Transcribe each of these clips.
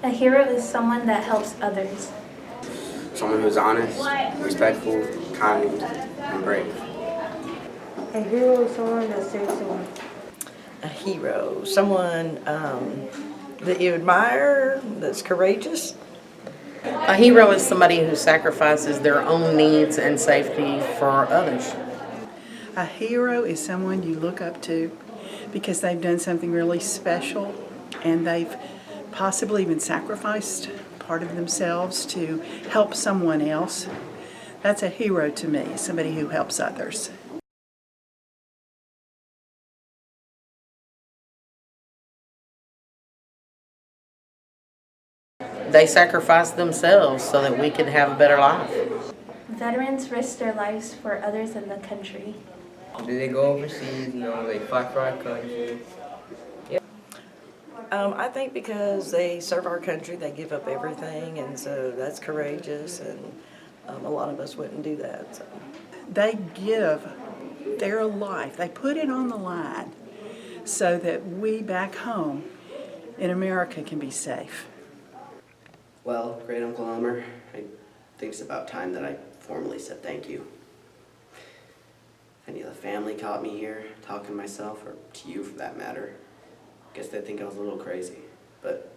A hero is someone that helps others. Someone who's honest, respectful, kind, and brave. A hero is someone that saves someone. A hero, someone that you admire, that's courageous. A hero is somebody who sacrifices their own needs and safety for others. A hero is someone you look up to because they've done something really special and they've possibly even sacrificed part of themselves to help someone else. That's a hero to me, somebody who helps others. They sacrifice themselves so that we could have a better life. Veterans risk their lives for others in the country. Do they go overseas? They fight for our country. I think because they serve our country, they give up everything, and so that's courageous, and a lot of us wouldn't do that. So. They give their life, they put it on the line so that we back home in America can be safe. Well, Great Uncle Elmer, I think it's about time that I formally said thank you. If any of the family caught me here talking to myself, or to you for that matter, I guess they'd think I was a little crazy. But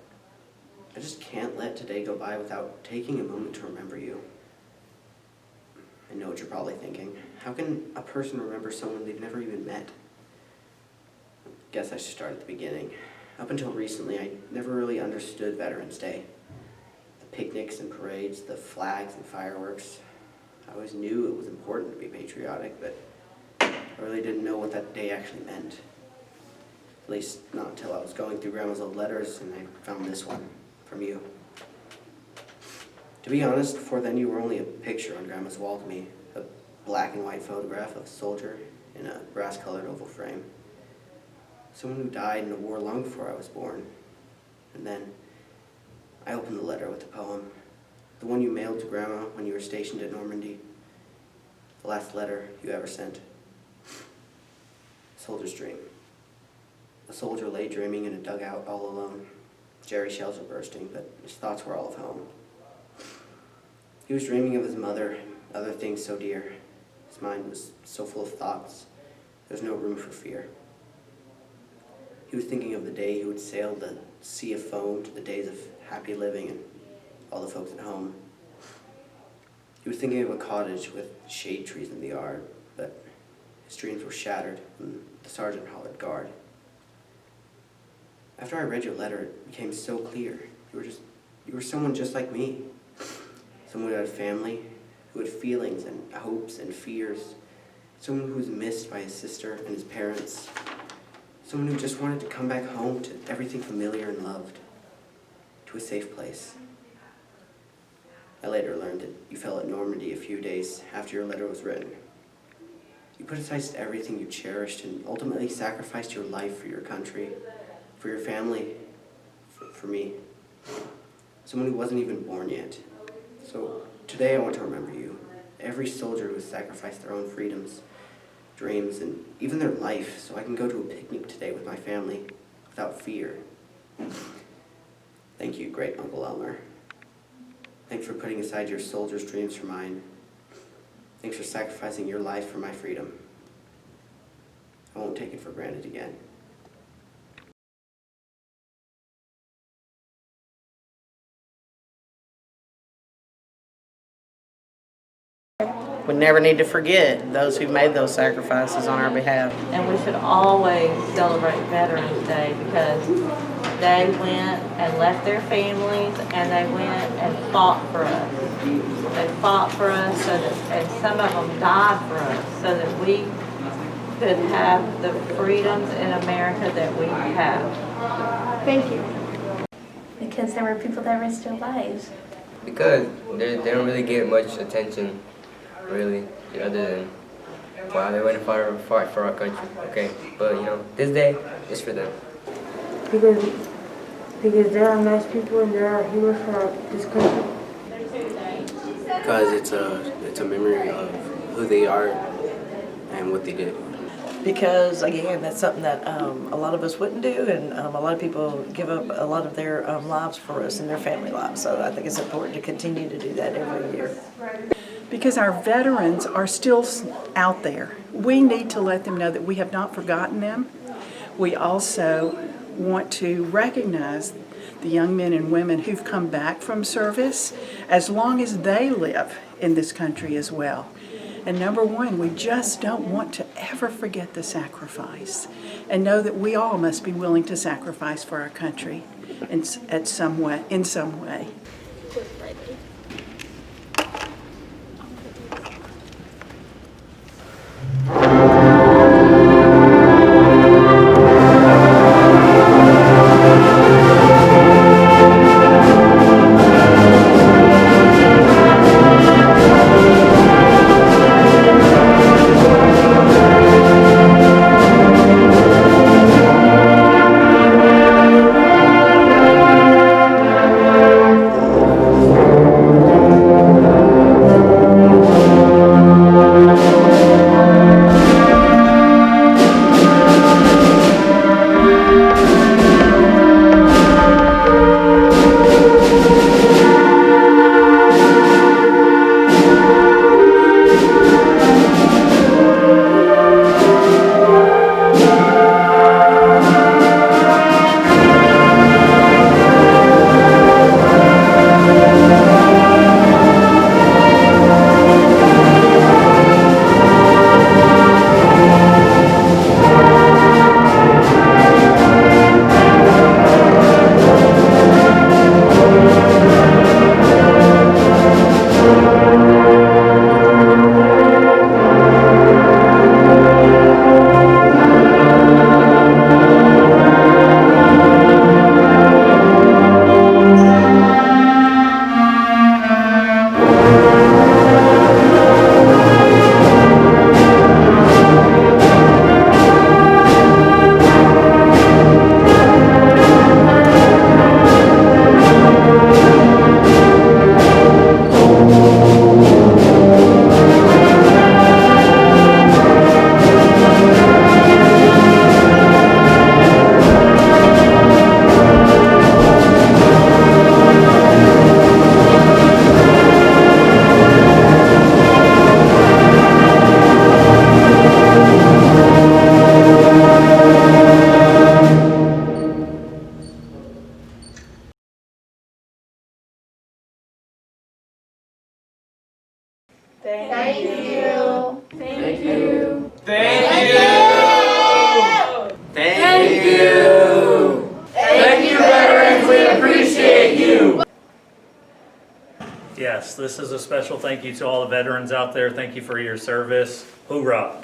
I just can't let today go by without taking a moment to remember you. I know what you're probably thinking. How can a person remember someone they've never even met? I guess I should start at the beginning. Up until recently, I never really understood Veterans Day. Picnics and parades, the flags and fireworks. I always knew it was important to be patriotic, but I really didn't know what that day actually meant. At least not until I was going through Grandma's old letters and I found this one from you. To be honest, before then you were only a picture on Grandma's wall to me, a black and white photograph of a soldier in a brass-colored oval frame. Someone who died in a war long before I was born. And then I opened the letter with the poem, the one you mailed to Grandma when you were stationed at Normandy, the last letter you ever sent. A soldier's dream. A soldier lay dreaming in a dugout all alone. Jerry shells were bursting, but his thoughts were all of home. He was dreaming of his mother, other things so dear. His mind was so full of thoughts, there was no room for fear. He was thinking of the day he would sail the sea of foam to the days of happy living and all the folks at home. He was thinking of a cottage with shade trees in the yard, but his dreams were shattered when the sergeant hollered guard. After I read your letter, it became so clear. You were someone just like me. Someone who had a family, who had feelings and hopes and fears. Someone who was missed by his sister and his parents. Someone who just wanted to come back home to everything familiar and loved. To a safe place. I later learned that you fell at Normandy a few days after your letter was written. You put aside everything you cherished and ultimately sacrificed your life for your country, for your family, for me. Someone who wasn't even born yet. So today I want to remember you. Every soldier who has sacrificed their own freedoms, dreams, and even their life so I can go to a picnic today with my family without fear. Thank you, Great Uncle Elmer. Thanks for putting aside your soldiers' dreams for mine. Thanks for sacrificing your life for my freedom. I won't take it for granted again. We never need to forget those who made those sacrifices on our behalf. And we should always celebrate Veterans Day because they went and left their families and they went and fought for us. They fought for us so that, and some of them died for us so that we could have the freedoms in America that we have. Thank you. Because there were people that risked their lives. Because they don't really get much attention, really, other than, wow, they went and fought for our country. Okay, but this day is for them. Because there are nice people and there are heroes for this country. Because it's a memory of who they are and what they did. because again, that's something that a lot of us wouldn't do, and a lot of people give up a lot of their lives for us and their family lives. So I think it's important to continue to do that every year. Because our veterans are still out there. We need to let them know that we have not forgotten them. We also want to recognize the young men and women who've come back from service as long as they live in this country as well. And number one, we just don't want to ever forget the sacrifice and know that we all must be willing to sacrifice for our country in some way. Thank you. Thank you. Thank you! Thank you, veterans, we appreciate you! Yes, this is a special thank you to all the veterans out there. Thank you for your service. Hoorah!